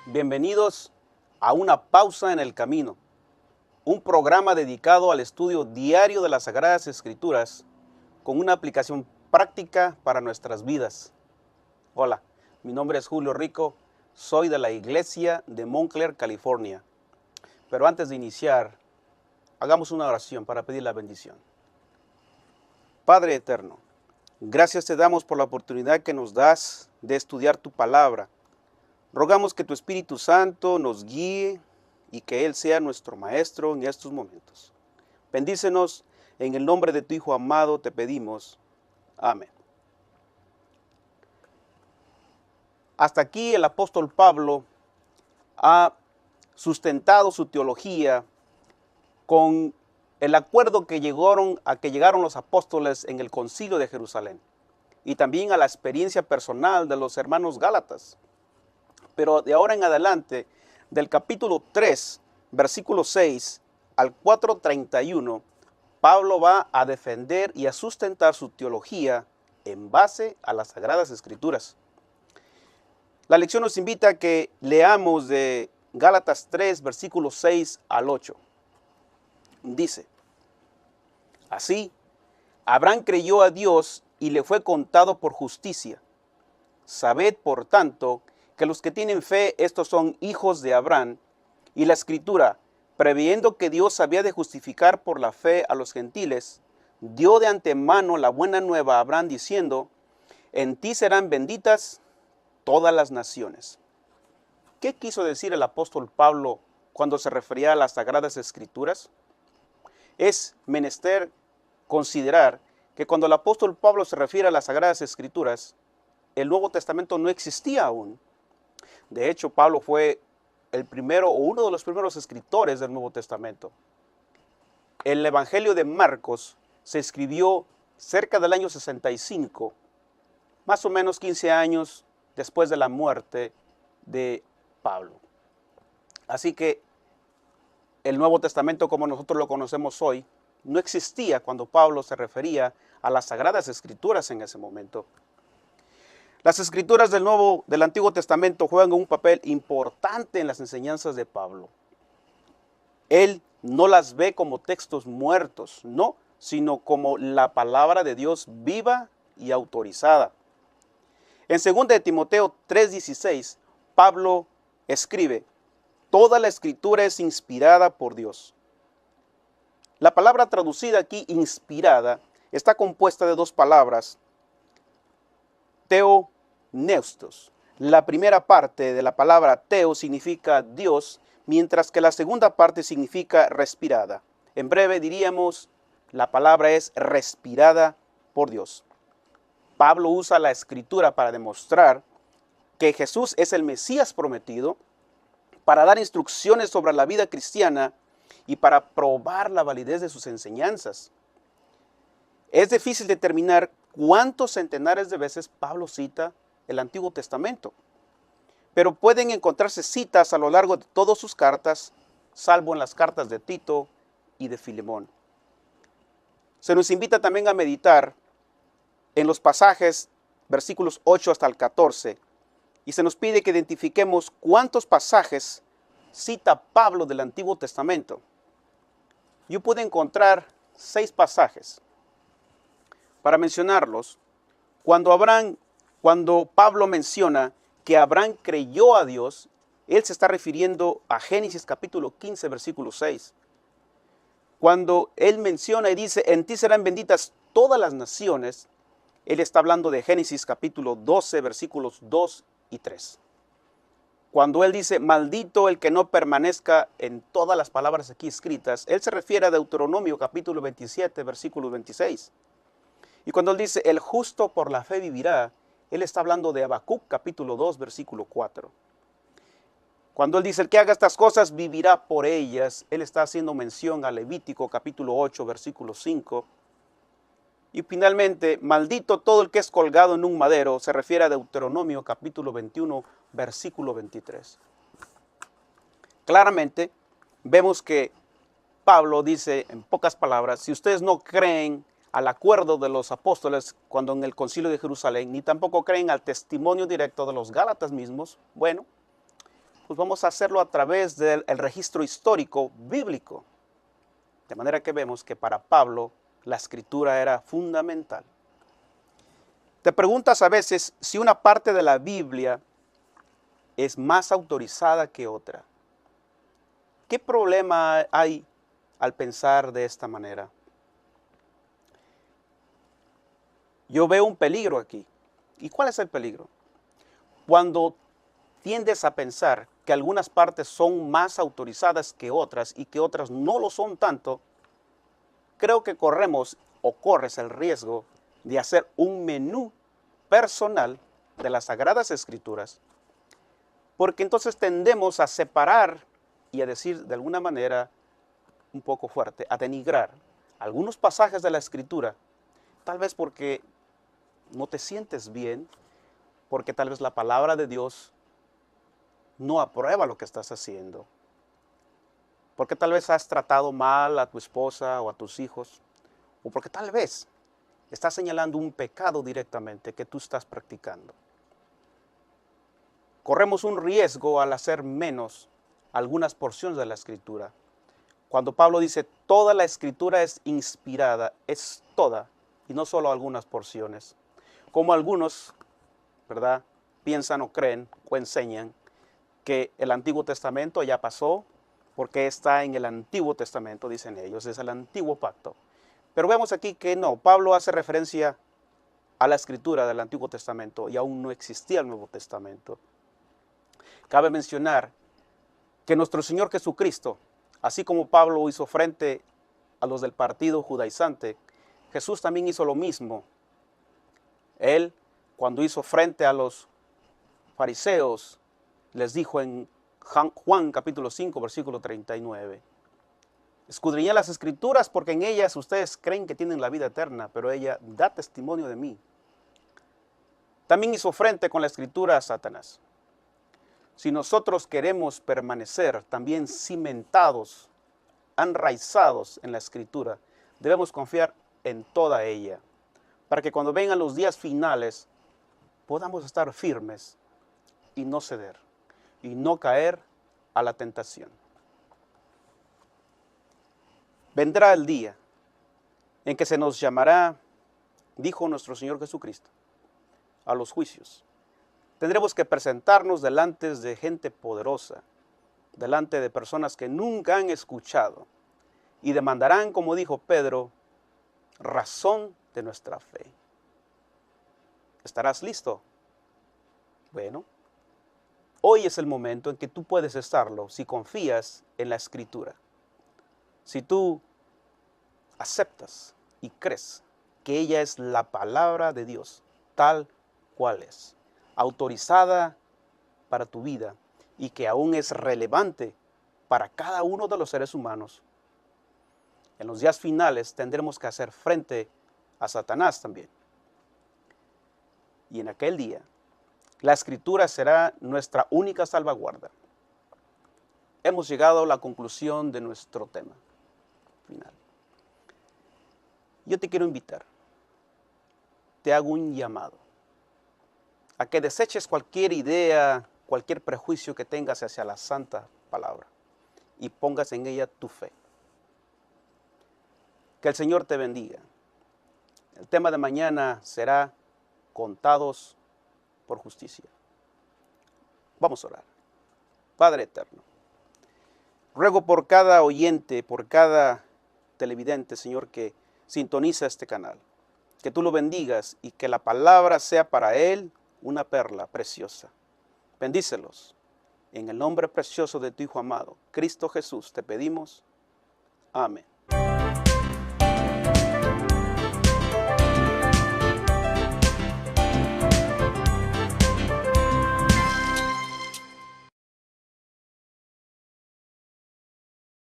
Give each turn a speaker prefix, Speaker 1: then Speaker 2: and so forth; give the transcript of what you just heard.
Speaker 1: Bienvenidos a Una Pausa en el Camino, un programa dedicado al estudio diario de las Sagradas Escrituras con una aplicación práctica para nuestras vidas. Hola, mi nombre es Julio Rico, soy de la iglesia de Montclair, California. Pero antes de iniciar, hagamos una oración para pedir la bendición. Padre eterno, gracias te damos por la oportunidad que nos das de estudiar tu palabra. Rogamos que tu Espíritu Santo nos guíe y que Él sea nuestro Maestro en estos momentos. Bendícenos, en el nombre de tu Hijo amado te pedimos. Amén. Hasta aquí el apóstol Pablo ha sustentado su teología con el acuerdo que llegaron los apóstoles en el Concilio de Jerusalén y también a la experiencia personal de los hermanos gálatas. Pero de ahora en adelante, del capítulo 3, versículo 6 al 4:31, Pablo va a defender y a sustentar su teología en base a las Sagradas Escrituras. La lección nos invita a que leamos de Gálatas 3, versículos 6 al 8. Dice: Así, Abraham creyó a Dios y le fue contado por justicia. Sabed, por tanto, que los que tienen fe, estos son hijos de Abraham, y la Escritura, previendo que Dios había de justificar por la fe a los gentiles, dio de antemano la buena nueva a Abraham, diciendo: en ti serán benditas todas las naciones. ¿Qué quiso decir el apóstol Pablo cuando se refería a las Sagradas Escrituras? Es menester considerar que cuando el apóstol Pablo se refiere a las Sagradas Escrituras, el Nuevo Testamento no existía aún. De hecho, Pablo fue el primero o uno de los primeros escritores del Nuevo Testamento. El Evangelio de Marcos se escribió cerca del año 65, más o menos 15 años después de la muerte de Pablo. Así que el Nuevo Testamento, como nosotros lo conocemos hoy, no existía cuando Pablo se refería a las Sagradas Escrituras en ese momento. Las Escrituras del Antiguo Testamento juegan un papel importante en las enseñanzas de Pablo. Él no las ve como textos muertos, no, sino como la palabra de Dios viva y autorizada. En 2 de Timoteo 3:16, Pablo escribe: toda la Escritura es inspirada por Dios. La palabra traducida aquí, inspirada, está compuesta de dos palabras: Theopneustos. La primera parte de la palabra Theo significa Dios, mientras que la segunda parte significa respirada. En breve diríamos, la palabra es respirada por Dios. Pablo usa la Escritura para demostrar que Jesús es el Mesías prometido, para dar instrucciones sobre la vida cristiana y para probar la validez de sus enseñanzas. Es difícil determinar cuántos centenares de veces Pablo cita el Antiguo Testamento, pero pueden encontrarse citas a lo largo de todas sus cartas, salvo en las cartas de Tito y de Filemón. Se nos invita también a meditar en los pasajes, versículos 8 hasta el 14, y se nos pide que identifiquemos cuántos pasajes cita Pablo del Antiguo Testamento. Yo pude encontrar 6 pasajes. Para mencionarlos, cuando Pablo menciona que Abraham creyó a Dios, él se está refiriendo a Génesis capítulo 15, versículo 6. Cuando él menciona y dice, en ti serán benditas todas las naciones, él está hablando de Génesis capítulo 12, versículos 2 y 3. Cuando él dice, maldito el que no permanezca en todas las palabras aquí escritas, él se refiere a Deuteronomio capítulo 27, versículo 26. Y cuando él dice, el justo por la fe vivirá, él está hablando de Habacuc capítulo 2, versículo 4. Cuando él dice, el que haga estas cosas vivirá por ellas, él está haciendo mención a Levítico capítulo 8, versículo 5. Y finalmente, maldito todo el que es colgado en un madero, se refiere a Deuteronomio capítulo 21, versículo 23. Claramente, vemos que Pablo dice, en pocas palabras, si ustedes no creen al acuerdo de los apóstoles cuando en el concilio de Jerusalén, ni tampoco creen al testimonio directo de los Gálatas mismos, bueno, pues vamos a hacerlo a través del registro histórico bíblico. De manera que vemos que para Pablo la escritura era fundamental. Te preguntas a veces si una parte de la Biblia es más autorizada que otra. ¿Qué problema hay al pensar de esta manera? Yo veo un peligro aquí. ¿Y cuál es el peligro? Cuando tiendes a pensar que algunas partes son más autorizadas que otras y que otras no lo son tanto, creo que corremos o corres el riesgo de hacer un menú personal de las Sagradas Escrituras, porque entonces tendemos a separar y a decir de alguna manera un poco fuerte, a denigrar algunos pasajes de la Escritura, tal vez porque no te sientes bien, porque tal vez la palabra de Dios no aprueba lo que estás haciendo, porque tal vez has tratado mal a tu esposa o a tus hijos, o porque tal vez estás señalando un pecado directamente que tú estás practicando. Corremos un riesgo al hacer menos algunas porciones de la Escritura. Cuando Pablo dice, toda la Escritura es inspirada, es toda, y no solo algunas porciones. Como algunos, ¿verdad?, piensan o creen o enseñan que el Antiguo Testamento ya pasó, porque está en el Antiguo Testamento, dicen ellos, es el Antiguo Pacto. Pero vemos aquí que no, Pablo hace referencia a la Escritura del Antiguo Testamento y aún no existía el Nuevo Testamento. Cabe mencionar que nuestro Señor Jesucristo, así como Pablo hizo frente a los del partido judaizante, Jesús también hizo lo mismo. Él, cuando hizo frente a los fariseos, les dijo en Juan capítulo 5, versículo 39, escudriñad las Escrituras porque en ellas ustedes creen que tienen la vida eterna, pero ella da testimonio de mí. También hizo frente con la Escritura a Satanás. Si nosotros queremos permanecer también cimentados, enraizados en la Escritura, debemos confiar en toda ella, para que cuando vengan los días finales podamos estar firmes y no ceder, y no caer a la tentación. Vendrá el día en que se nos llamará, dijo nuestro Señor Jesucristo, a los juicios. Tendremos que presentarnos delante de gente poderosa, delante de personas que nunca han escuchado, y demandarán, como dijo Pedro, razón de nuestra fe. ¿Estarás listo? Bueno, hoy es el momento en que tú puedes estarlo si confías en la Escritura. Si tú aceptas y crees que ella es la palabra de Dios, tal cual es, autorizada para tu vida y que aún es relevante para cada uno de los seres humanos. En los días finales tendremos que hacer frente a Satanás también. Y en aquel día, la Escritura será nuestra única salvaguarda. Hemos llegado a la conclusión de nuestro tema final. Yo te quiero invitar, te hago un llamado a que deseches cualquier idea, cualquier prejuicio que tengas hacia la santa palabra y pongas en ella tu fe. Que el Señor te bendiga. El tema de mañana será contados por justicia. Vamos a orar. Padre eterno, ruego por cada oyente, por cada televidente, Señor, que sintoniza este canal, que tú lo bendigas y que la palabra sea para él una perla preciosa. Bendícelos. En el nombre precioso de tu Hijo amado, Cristo Jesús, te pedimos. Amén.